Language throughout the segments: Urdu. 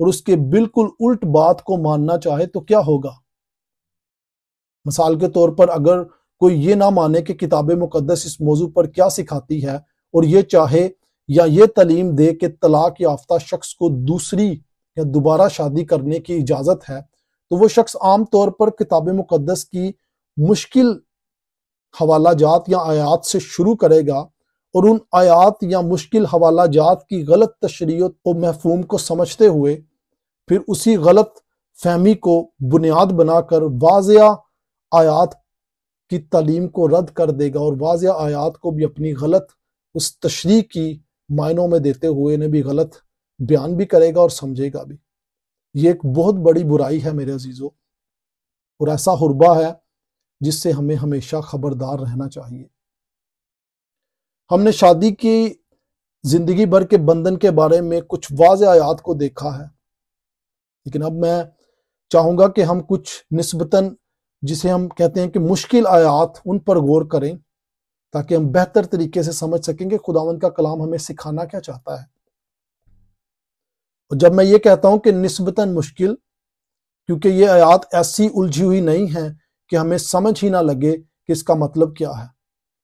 اور اس کے بالکل الٹ بات کو ماننا چاہے تو کیا ہوگا؟ مثال کے طور پر اگر کوئی یہ نہ مانے کہ کتاب مقدس اس موضوع پر کیا سکھاتی ہے اور یہ چاہے یا یہ تعلیم دے کہ طلاق یافتہ شخص کو دوسری یا دوبارہ شادی کرنے کی اجازت ہے، تو وہ شخص عام طور پر کتاب مقدس کی مشکل حوالہ جات یا آیات سے شروع کرے گا اور ان آیات یا مشکل حوالہ جات کی غلط تشریح و مفہوم کو سمجھتے ہوئے پھر اسی غلط فہمی کو بنیاد بنا کر واضح آیات کی تعلیم کو رد کر دے گا اور واضح آیات کو بھی اپنی غلط اس تشریح کی معنوں میں دیتے ہوئے انہیں بھی غلط بیان بھی کرے گا اور سمجھے گا بھی۔ یہ ایک بہت بڑی برائی ہے میرے عزیزوں، اور ایسا حربہ ہے جس سے ہمیں ہمیشہ خبردار رہنا چاہیے۔ ہم نے شادی کی زندگی بھر کے بندھن کے بارے میں کچھ واضح آیات کو دیکھا ہے، لیکن اب میں چاہوں گا کہ ہم کچھ نسبتاً جسے ہم کہتے ہیں کہ مشکل آیات ان پر غور کریں تاکہ ہم بہتر طریقے سے سمجھ سکیں کہ خداوند کا کلام ہمیں سکھانا کیا چاہتا ہے۔ اور جب میں یہ کہتا ہوں کہ نسبتاً مشکل، کیونکہ یہ آیات ایسی الجھی ہوئی نہیں ہیں کہ ہمیں سمجھ ہی نہ لگے کہ اس کا مطلب کیا ہے،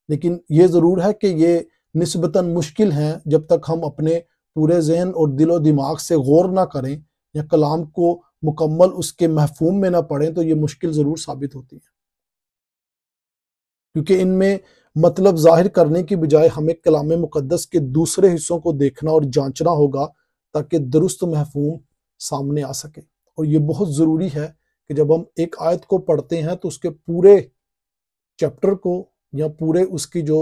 لیکن یہ ضرور ہے کہ یہ نسبتاً مشکل ہیں جب تک ہم اپنے پورے ذہن اور دل و دماغ سے غور نہ کریں یا کلام کو مکمل اس کے مفہوم میں نہ پڑھیں تو یہ مشکل ضرور ثابت ہوتی ہے، کیونکہ ان میں مطلب ظاہر کرنے کی بجائے ہمیں کلام مقدس کے دوسرے حصوں کو دیکھنا اور جانچنا ہوگا تاکہ درست مفہوم سامنے آ سکے۔ اور یہ بہت ضروری ہے کہ جب ہم ایک آیت کو پڑھتے ہیں تو اس کے پورے چیپٹر کو یا پورے اس کی جو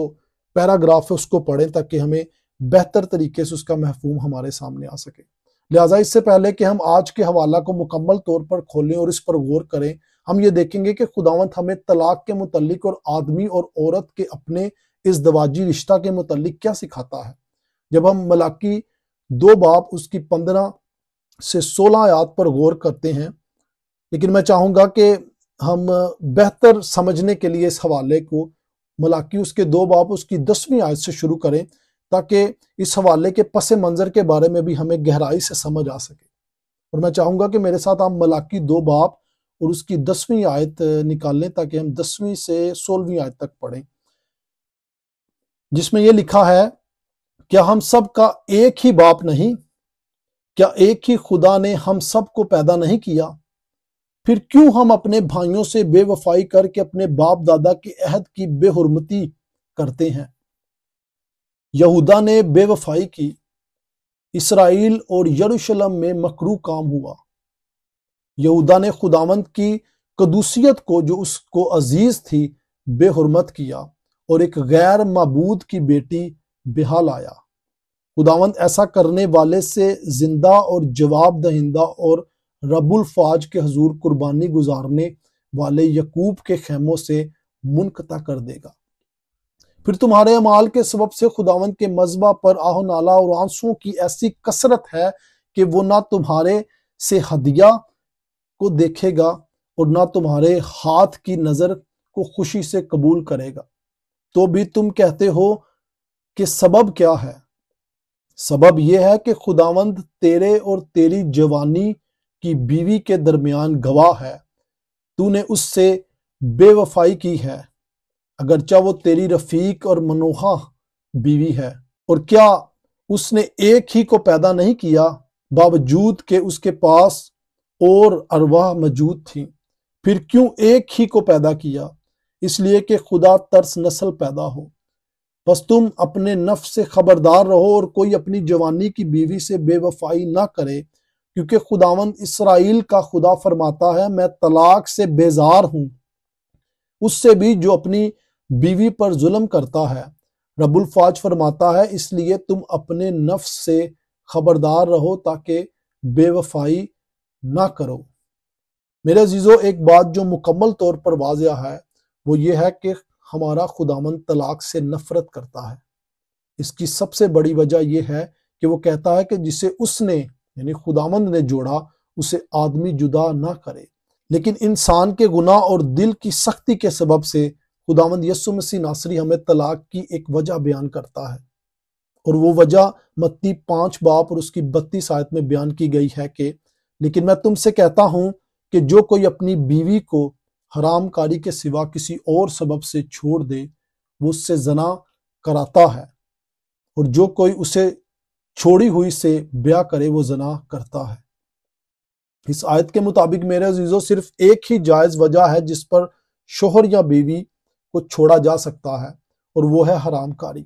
پیراگراف ہے اس کو پڑھیں تاکہ ہمیں بہتر طریقے سے اس کا مفہوم ہمارے سامنے آ سکے۔ لہٰذا اس سے پہلے کہ ہم آج کے حوالہ کو مکمل طور پر کھولیں اور اس پر غور کریں، ہم یہ دیکھیں گے کہ خداوند ہمیں طلاق کے متعلق اور آدمی اور عورت کے اپنے ازدواجی رشتہ کے متعلق کیا سکھاتا ہے۔ جب ہم ملاکی 2 باب اس کی 15 سے 16 آیات پر غور کرتے ہیں، لیکن میں چاہوں گا کہ ہم بہتر سمجھنے کے لیے اس حوالے کو ملاکی اس کے 2 باب اس کی 10ویں آیت سے شروع کریں تاکہ اس حوالے کے پس منظر کے بارے میں بھی ہمیں گہرائی سے سمجھ آ سکے۔ اور میں چاہوں گا کہ میرے ساتھ آپ ملاکی 2 باب اور اس کی 10ویں آیت نکال لیں تاکہ ہم 10ویں سے 16ویں آیت تک پڑھیں، جس میں یہ لکھا ہے، کیا ہم سب کا ایک ہی باپ نہیں؟ کیا ایک ہی خدا نے ہم سب کو پیدا نہیں کیا؟ پھر کیوں ہم اپنے بھائیوں سے بے وفائی کر کے اپنے باپ دادا کے عہد کی بے حرمتی کرتے ہیں؟ یہودا نے بے وفائی کی، اسرائیل اور یروشلم میں مکروہ کام ہوا۔ یہودا نے خداوند کی قدوسیت کو جو اس کو عزیز تھی بے حرمت کیا اور ایک غیر معبود کی بیٹی بہا لایا۔ خداوند ایسا کرنے والے سے زندہ اور جواب دہندہ اور رب الفاج کے حضور قربانی گزارنے والے یعقوب کے خیموں سے منقطع کر دے گا۔ پھر تمہارے اعمال کے سبب سے خداوند کے مذبح پر آہ و نالہ اور آنسوؤں کی ایسی کثرت ہے کہ وہ نہ تمہارے سے ہدیہ کو دیکھے گا اور نہ تمہارے ہاتھ کی نظر کو خوشی سے قبول کرے گا۔ تو بھی تم کہتے ہو کہ سبب کیا ہے؟ سبب یہ ہے کہ خداوند تیرے اور تیری جوانی کی بیوی کے درمیان گواہ ہے، تو نے اس سے بے وفائی کی ہے، اگرچہ وہ تیری رفیق اور منوحہ بیوی ہے۔ اور کیا اس نے ایک ہی کو پیدا نہیں کیا، باوجود کہ اس کے پاس اور ارواح موجود تھیں؟ پھر کیوں ایک ہی کو پیدا کیا؟ اس لیے کہ خدا ترس نسل پیدا ہو۔ بس تم اپنے نفس سے خبردار رہو اور کوئی اپنی جوانی کی بیوی سے بے وفائی نہ کرے، کیونکہ خداوند اسرائیل کا خدا فرماتا ہے، میں طلاق سے بیزار ہوں، اس سے بھی جو اپنی بیوی پر ظلم کرتا ہے۔ رب الفاج فرماتا ہے، اس لیے تم اپنے نفس سے خبردار رہو تاکہ بے وفائی نہ کرو۔ میرے عزیزو، ایک بات جو مکمل طور پر واضح ہے وہ یہ ہے کہ ہمارا خداوند طلاق سے نفرت کرتا ہے۔ اس کی سب سے بڑی وجہ یہ ہے کہ وہ کہتا ہے کہ جسے اس نے یعنی خداوند نے جوڑا اسے آدمی جدا نہ کرے۔ لیکن انسان کے گناہ اور دل کی سختی کے سبب سے خداوند یسوع مسیح ناصری ہمیں طلاق کی ایک وجہ بیان کرتا ہے، اور وہ وجہ متی 5 باب اور اس کی 32 آیت میں بیان کی گئی ہے کہ لیکن میں تم سے کہتا ہوں کہ جو کوئی اپنی بیوی کو حرام کاری کے سوا کسی اور سبب سے چھوڑ دے وہ اس سے زنا کراتا ہے، اور جو کوئی اسے چھوڑی ہوئی سے بیاہ کرے وہ زنا کرتا ہے۔ اس آیت کے مطابق میرے عزیزو صرف ایک ہی جائز وجہ ہے جس پر شوہر یا بیوی کو چھوڑا جا سکتا ہے، اور وہ ہے حرام کاری۔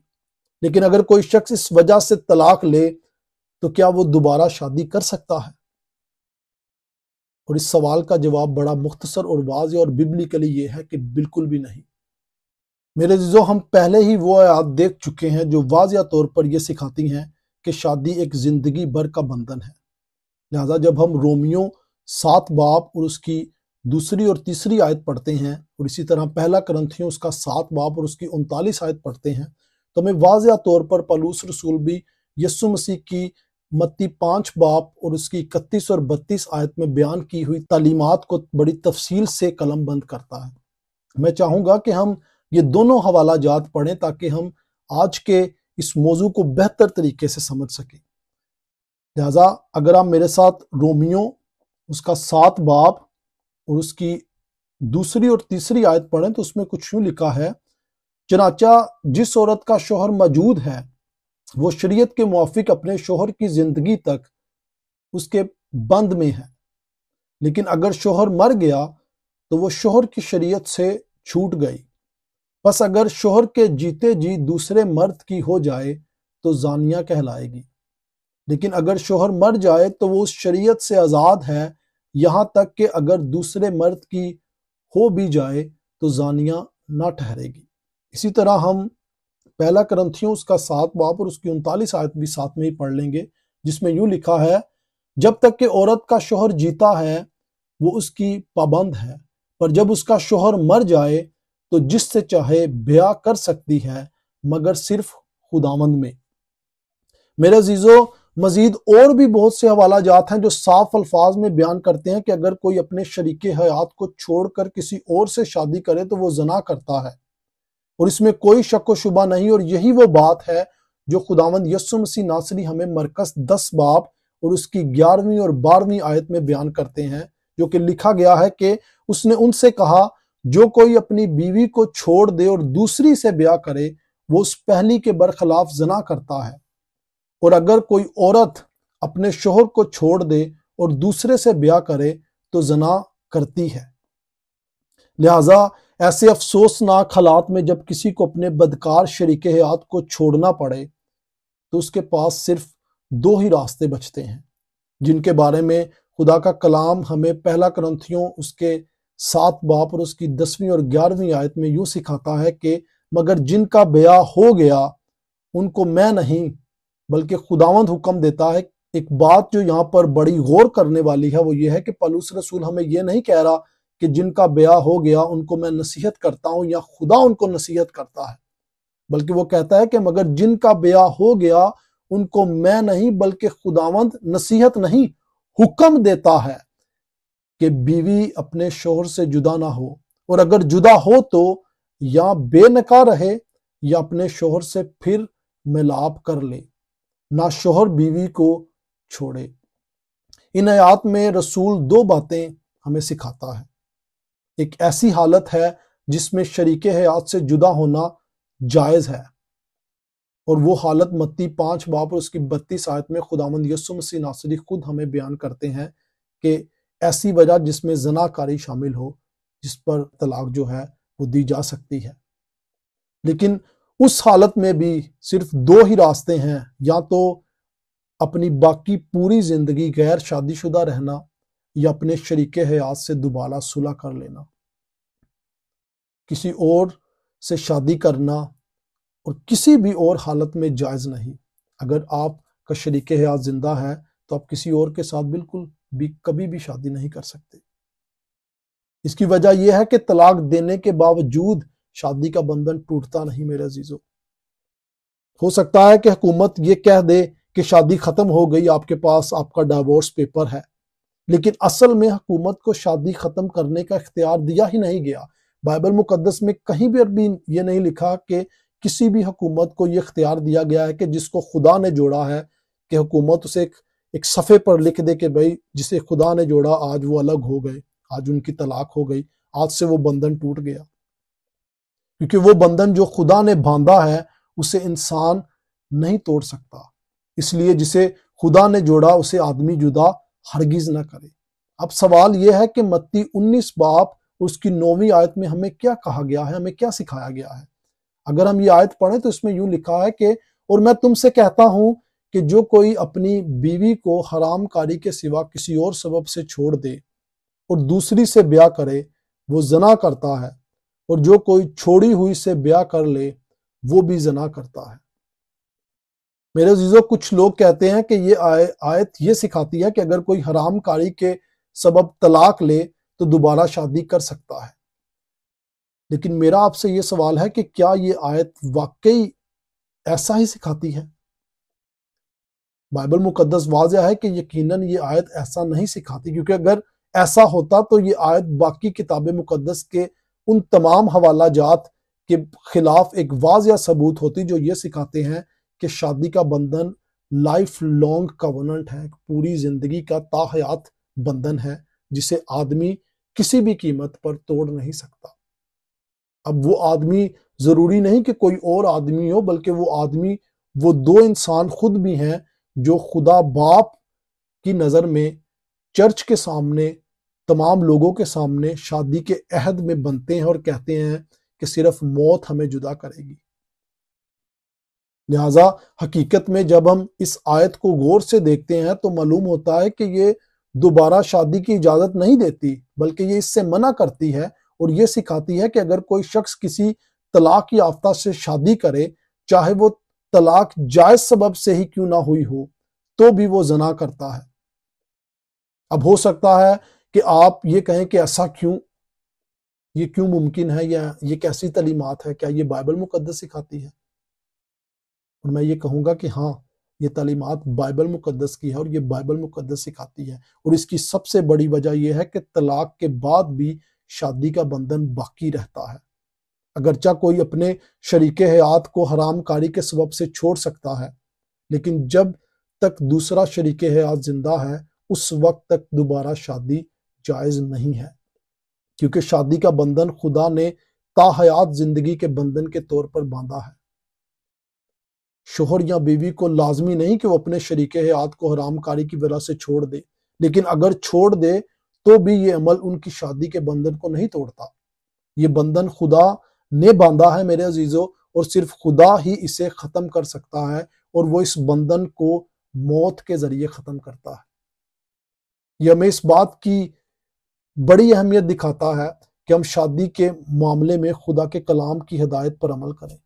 لیکن اگر کوئی شخص اس وجہ سے طلاق لے تو کیا وہ دوبارہ شادی کر سکتا ہے؟ اور اس سوال کا جواب بڑا مختصر اور واضح اور ببلیکلی یہ ہے کہ بالکل بھی نہیں۔ میرے عزیزو ہم پہلے ہی وہ آیات دیکھ چکے ہیں جو واضح طور پر یہ سکھاتی ہیں کہ شادی ایک زندگی بھر کا بندھن ہے۔ لہذا جب ہم رومیو 7 باب اور اس کی دوسری اور تیسری آیت پڑھتے ہیں، اور اسی طرح پہلا کرنتھیوں اس کا 7 باب اور اس کی 39 آیت پڑھتے ہیں، تو ہمیں واضح طور پر پولس رسول بھی یسوع مسیح کی متی 5 باب اور اس کی 31 اور 32 آیت میں بیان کی ہوئی تعلیمات کو بڑی تفصیل سے قلم بند کرتا ہے۔ میں چاہوں گا کہ ہم یہ دونوں حوالہ جات پڑھیں تاکہ ہم آج کے اس موضوع کو بہتر طریقے سے سمجھ سکیں۔ لہٰذا اگر آپ میرے ساتھ رومیو اس کا 7 باب اور اس کی دوسری اور تیسری آیت پڑھیں تو اس میں کچھ یوں لکھا ہے، چنانچہ جس عورت کا شوہر موجود ہے وہ شریعت کے موافق اپنے شوہر کی زندگی تک اس کے بند میں ہے، لیکن اگر شوہر مر گیا تو وہ شوہر کی شریعت سے چھوٹ گئی۔ بس اگر شوہر کے جیتے جی دوسرے مرد کی ہو جائے تو زانیہ کہلائے گی، لیکن اگر شوہر مر جائے تو وہ اس شریعت سے آزاد ہے، یہاں تک کہ اگر دوسرے مرد کی ہو بھی جائے تو زانیہ نہ ٹھہرے گی۔ اسی طرح ہم پہلا کرنتھیوں اس کا 7 باب اور اس کی 39 آیت بھی ساتھ میں ہی پڑھ لیں گے، جس میں یوں لکھا ہے، جب تک کہ عورت کا شوہر جیتا ہے وہ اس کی پابند ہے، پر جب اس کا شوہر مر جائے تو جس سے چاہے بیاہ کر سکتی ہے، مگر صرف خداوند میں۔ میرے عزیزو مزید اور بھی بہت سے حوالہ جات ہیں جو صاف الفاظ میں بیان کرتے ہیں کہ اگر کوئی اپنے شریک حیات کو چھوڑ کر کسی اور سے شادی کرے تو وہ زنا کرتا ہے، اور اس میں کوئی شک و شبہ نہیں، اور یہی وہ بات ہے جو خداوند یسوع مسیح ناصری ہمیں مرکز 10 باب اور اس کی 11ویں اور 12ویں آیت میں بیان کرتے ہیں، جو کہ لکھا گیا ہے کہ اس نے ان سے کہا، جو کوئی اپنی بیوی کو چھوڑ دے اور دوسری سے بیاہ کرے وہ اس پہلی کے برخلاف زنا کرتا ہے، اور اگر کوئی عورت اپنے شوہر کو چھوڑ دے اور دوسرے سے بیاہ کرے تو زنا کرتی ہے۔ لہٰذا ایسے افسوسناک حالات میں جب کسی کو اپنے بدکار شریک حیات کو چھوڑنا پڑے تو اس کے پاس صرف 2 ہی راستے بچتے ہیں، جن کے بارے میں خدا کا کلام ہمیں پہلا کرنتھیوں اس کے 7 باب اور اس کی 10ویں اور 11ویں آیت میں یوں سکھاتا ہے کہ مگر جن کا بیاہ ہو گیا ان کو میں نہیں بلکہ خداوند حکم دیتا ہے۔ ایک بات جو یہاں پر بڑی غور کرنے والی ہے وہ یہ ہے کہ پولس رسول ہمیں یہ نہیں کہہ رہا کہ جن کا بیاہ ہو گیا ان کو میں نصیحت کرتا ہوں یا خدا ان کو نصیحت کرتا ہے، بلکہ وہ کہتا ہے کہ مگر جن کا بیاہ ہو گیا ان کو میں نہیں بلکہ خداوند نصیحت نہیں حکم دیتا ہے کہ بیوی اپنے شوہر سے جدا نہ ہو، اور اگر جدا ہو تو یا بے نکاح رہے یا اپنے شوہر سے پھر ملاپ کر لے، نہ شوہر بیوی کو چھوڑے۔ ان آیات میں رسول 2 باتیں ہمیں سکھاتا ہے۔ ایک ایسی حالت ہے جس میں شریک حیات سے جدا ہونا جائز ہے، اور وہ حالت متی 5 باب اور اس کی 32 آیت میں خداوند یسوع مسیح ناصری خود ہمیں بیان کرتے ہیں کہ ایسی وجہ جس میں زنا کاری شامل ہو، جس پر طلاق جو ہے وہ دی جا سکتی ہے۔ لیکن اس حالت میں بھی صرف 2 ہی راستے ہیں، یا تو اپنی باقی پوری زندگی غیر شادی شدہ رہنا یا اپنے شریک حیات سے دوبارہ صلح کر لینا۔ کسی اور سے شادی کرنا اور کسی بھی اور حالت میں جائز نہیں۔ اگر آپ کا شریک حیات زندہ ہے تو آپ کسی اور کے ساتھ بالکل بھی کبھی بھی شادی نہیں کر سکتے۔ اس کی وجہ یہ ہے کہ طلاق دینے کے باوجود شادی کا بندھن ٹوٹتا نہیں میرے عزیزو۔ ہو سکتا ہے کہ حکومت یہ کہہ دے کہ شادی ختم ہو گئی، آپ کے پاس آپ کا ڈائیورس پیپر ہے، لیکن اصل میں حکومت کو شادی ختم کرنے کا اختیار دیا ہی نہیں گیا۔ بائبل مقدس میں کہیں بھی یہ نہیں لکھا کہ کسی بھی حکومت کو یہ اختیار دیا گیا ہے کہ جس کو خدا نے جوڑا ہے کہ حکومت اسے ایک ایک صفحے پر لکھ دے کہ بھائی جسے خدا نے جوڑا آج وہ الگ ہو گئے، آج ان کی طلاق ہو گئی، آج سے وہ بندھن ٹوٹ گیا. کیونکہ وہ بندھن جو خدا نے باندھا ہے اسے انسان نہیں توڑ سکتا. اس لیے جسے خدا نے جوڑا اسے آدمی جدا ہرگز نہ کرے. اب سوال یہ ہے کہ متی 19 باب اس کی 9ویں آیت میں ہمیں کیا کہا گیا ہے، ہمیں کیا سکھایا گیا ہے؟ اگر ہم یہ آیت پڑھیں تو اس میں یوں لکھا ہے کہ اور میں تم سے کہتا ہوں کہ جو کوئی اپنی بیوی کو حرام کاری کے سوا کسی اور سبب سے چھوڑ دے اور دوسری سے بیاہ کرے وہ زنا کرتا ہے، اور جو کوئی چھوڑی ہوئی سے بیاہ کر لے وہ بھی زنا کرتا ہے. میرے عزیزو، کچھ لوگ کہتے ہیں کہ یہ آیت یہ سکھاتی ہے کہ اگر کوئی حرام کاری کے سبب طلاق لے تو دوبارہ شادی کر سکتا ہے. لیکن میرا آپ سے یہ سوال ہے کہ کیا یہ آیت واقعی ایسا ہی سکھاتی ہے؟ بائبل مقدس واضح ہے کہ یقیناً یہ آیت ایسا نہیں سکھاتی، کیونکہ اگر ایسا ہوتا تو یہ آیت باقی کتاب مقدس کے ان تمام حوالہ جات کے خلاف ایک واضح ثبوت ہوتی جو یہ سکھاتے ہیں کہ شادی کا بندھن لائف لانگ کاوننٹ ہے، پوری زندگی کا تاحیات بندھن ہے جسے آدمی کسی بھی قیمت پر توڑ نہیں سکتا. اب وہ آدمی ضروری نہیں کہ کوئی اور آدمی ہو، بلکہ وہ آدمی وہ دو انسان خود بھی ہیں جو خدا باپ کی نظر میں چرچ کے سامنے تمام لوگوں کے سامنے شادی کے عہد میں بنتے ہیں اور کہتے ہیں کہ صرف موت ہمیں جدا کرے گی. لہٰذا حقیقت میں جب ہم اس آیت کو غور سے دیکھتے ہیں تو معلوم ہوتا ہے کہ یہ دوبارہ شادی کی اجازت نہیں دیتی، بلکہ یہ اس سے منع کرتی ہے اور یہ سکھاتی ہے کہ اگر کوئی شخص کسی طلاق یافتہ سے شادی کرے، چاہے وہ طلاق جائز سبب سے ہی کیوں نہ ہوئی ہو، تو بھی وہ زنا کرتا ہے. اب ہو سکتا ہے کہ آپ یہ کہیں کہ ایسا کیوں، یہ کیوں ممکن ہے، یا یہ کیسی تعلیمات ہے، کیا یہ بائبل مقدس سکھاتی ہے؟ اور میں یہ کہوں گا کہ ہاں، یہ تعلیمات بائبل مقدس کی ہے اور یہ بائبل مقدس سکھاتی ہے. اور اس کی سب سے بڑی وجہ یہ ہے کہ طلاق کے بعد بھی شادی کا بندھن باقی رہتا ہے. اگرچہ کوئی اپنے شریک حیات کو حرام کاری کے سبب سے چھوڑ سکتا ہے، لیکن جب تک دوسرا شریک حیات زندہ ہے اس وقت تک دوبارہ شادی جائز نہیں ہے، کیونکہ شادی کا بندھن خدا نے تاحیات زندگی کے بندھن کے طور پر باندھا ہے. شوہر یا بیوی کو لازمی نہیں کہ وہ اپنے شریک حیات کو حرام کاری کی وجہ سے چھوڑ دے، لیکن اگر چھوڑ دے تو بھی یہ عمل ان کی شادی کے بندھن کو نہیں توڑتا. یہ بندھن خدا نے باندھا ہے میرے عزیزو، اور صرف خدا ہی اسے ختم کر سکتا ہے، اور وہ اس بندھن کو موت کے ذریعے ختم کرتا ہے. یہ ہمیں اس بات کی بڑی اہمیت دکھاتا ہے کہ ہم شادی کے معاملے میں خدا کے کلام کی ہدایت پر عمل کریں.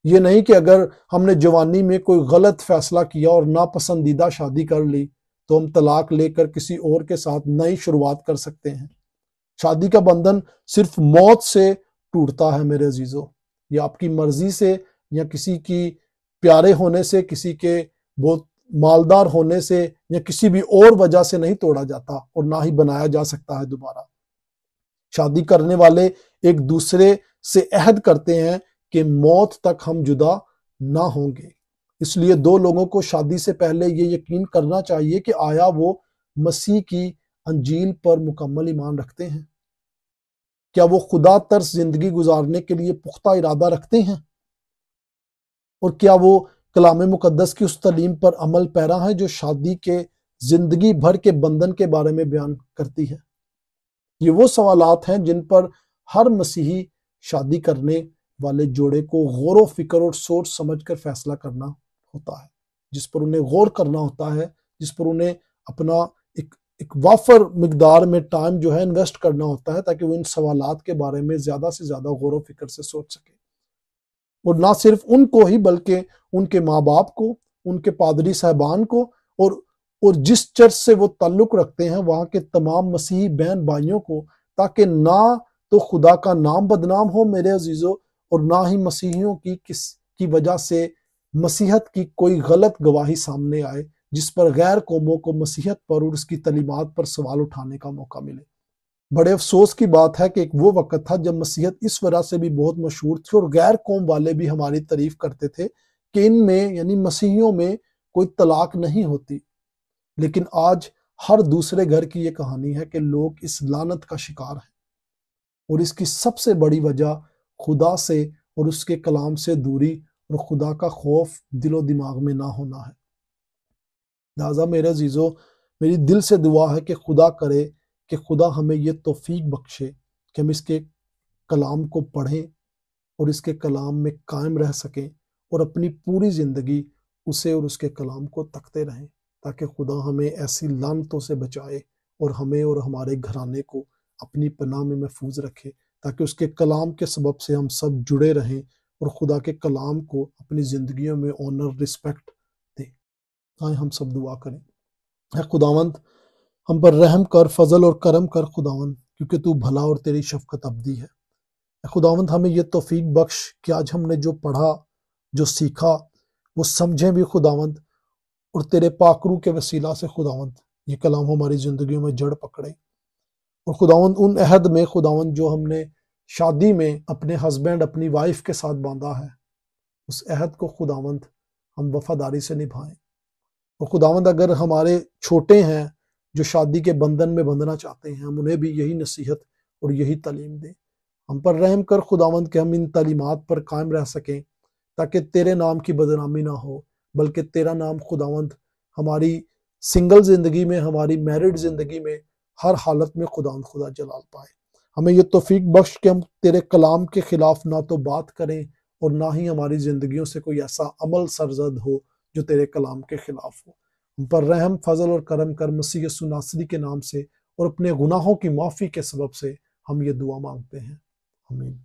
یہ نہیں کہ اگر ہم نے جوانی میں کوئی غلط فیصلہ کیا اور ناپسندیدہ شادی کر لی تو ہم طلاق لے کر کسی اور کے ساتھ نئی شروعات کر سکتے ہیں. شادی کا بندھن صرف موت سے ٹوٹتا ہے میرے عزیزو. یہ آپ کی مرضی سے یا کسی کی پیارے ہونے سے، کسی کے بہت مالدار ہونے سے یا کسی بھی اور وجہ سے نہیں توڑا جاتا، اور نہ ہی بنایا جا سکتا ہے دوبارہ. شادی کرنے والے ایک دوسرے سے عہد کرتے ہیں کہ موت تک ہم جدا نہ ہوں گے. اس لیے دو لوگوں کو شادی سے پہلے یہ یقین کرنا چاہیے کہ آیا وہ مسیح کی انجیل پر مکمل ایمان رکھتے ہیں، کیا وہ خدا ترس زندگی گزارنے کے لیے پختہ ارادہ رکھتے ہیں، اور کیا وہ کلام مقدس کی اس تعلیم پر عمل پیرا ہے جو شادی کے زندگی بھر کے بندھن کے بارے میں بیان کرتی ہے. یہ وہ سوالات ہیں جن پر ہر مسیحی شادی کرنے والے جوڑے کو غور و فکر اور سوچ سمجھ کر فیصلہ کرنا ہوتا ہے، جس پر انہیں غور کرنا ہوتا ہے، جس پر انہیں اپنا ایک وافر مقدار میں ٹائم جو ہے انویسٹ کرنا ہوتا ہے، تاکہ وہ ان سوالات کے بارے میں زیادہ سے زیادہ غور و فکر سے سوچ سکے. اور نہ صرف ان کو ہی بلکہ ان کے ماں باپ کو، ان کے پادری صاحبان کو، اور جس چرچ سے وہ تعلق رکھتے ہیں وہاں کے تمام مسیحی بہن بھائیوں کو، تاکہ نہ تو خدا کا نام بدنام ہو میرے عزیزو، اور نہ ہی مسیحیوں کی وجہ سے مسیحت کی کوئی غلط گواہی سامنے آئے جس پر غیر قوموں کو مسیحت پر اور اس کی تعلیمات پر سوال اٹھانے کا موقع ملے. بڑے افسوس کی بات ہے کہ ایک وہ وقت تھا جب مسیحت اس وجہ سے بھی بہت مشہور تھی اور غیر قوم والے بھی ہماری تعریف کرتے تھے کہ ان میں یعنی مسیحیوں میں کوئی طلاق نہیں ہوتی. لیکن آج ہر دوسرے گھر کی یہ کہانی ہے کہ لوگ اس لعنت کا شکار ہیں، اور اس کی سب سے بڑی وجہ خدا سے اور اس کے کلام سے دوری اور خدا کا خوف دل و دماغ میں نہ ہونا ہے۔ لہٰذا میرے عزیزو، میری دل سے دعا ہے کہ خدا کرے کہ خدا ہمیں یہ توفیق بخشے کہ ہم اس کے کلام کو پڑھیں اور اس کے کلام میں قائم رہ سکیں اور اپنی پوری زندگی اسے اور اس کے کلام کو تکتے رہیں، تاکہ خدا ہمیں ایسی لعنتوں سے بچائے اور ہمیں اور ہمارے گھرانے کو اپنی پناہ میں محفوظ رکھے، تاکہ اس کے کلام کے سبب سے ہم سب جڑے رہیں اور خدا کے کلام کو اپنی زندگیوں میں آنر، رسپیکٹ دیں۔ آئیں ہم سب دعا کریں۔ اے خداوند، ہم پر رحم کر، فضل اور کرم کر خداوند، کیونکہ تو بھلا اور تیری شفقت ابدی ہے۔ اے خداوند، ہمیں یہ توفیق بخش کہ آج ہم نے جو پڑھا، جو سیکھا، وہ سمجھیں بھی خداوند، اور تیرے پاک روح کے وسیلہ سے خداوند یہ کلام ہماری زندگیوں میں جڑ پکڑے، اور خداوند ان عہد میں خداوند جو ہم نے شادی میں اپنے ہسبینڈ، اپنی وائف کے ساتھ باندھا ہے، اس عہد کو خداوند ہم وفاداری سے نبھائیں۔ اور خداوند اگر ہمارے چھوٹے ہیں جو شادی کے بندھن میں بندھنا چاہتے ہیں، ہم انہیں بھی یہی نصیحت اور یہی تعلیم دیں۔ ہم پر رحم کر خداوند کہ ہم ان تعلیمات پر قائم رہ سکیں، تاکہ تیرے نام کی بدنامی نہ ہو، بلکہ تیرا نام خداوند ہماری سنگل زندگی میں، ہماری میرڈ زندگی میں، ہر حالت میں خداوند خدا جلال پائے۔ ہمیں یہ توفیق بخش کہ ہم تیرے کلام کے خلاف نہ تو بات کریں اور نہ ہی ہماری زندگیوں سے کوئی ایسا عمل سرزد ہو جو تیرے کلام کے خلاف ہو۔ ہم پر رحم، فضل اور کرم کر مسیح یسوع ناصری کے نام سے، اور اپنے گناہوں کی معافی کے سبب سے ہم یہ دعا مانگتے ہیں، آمین۔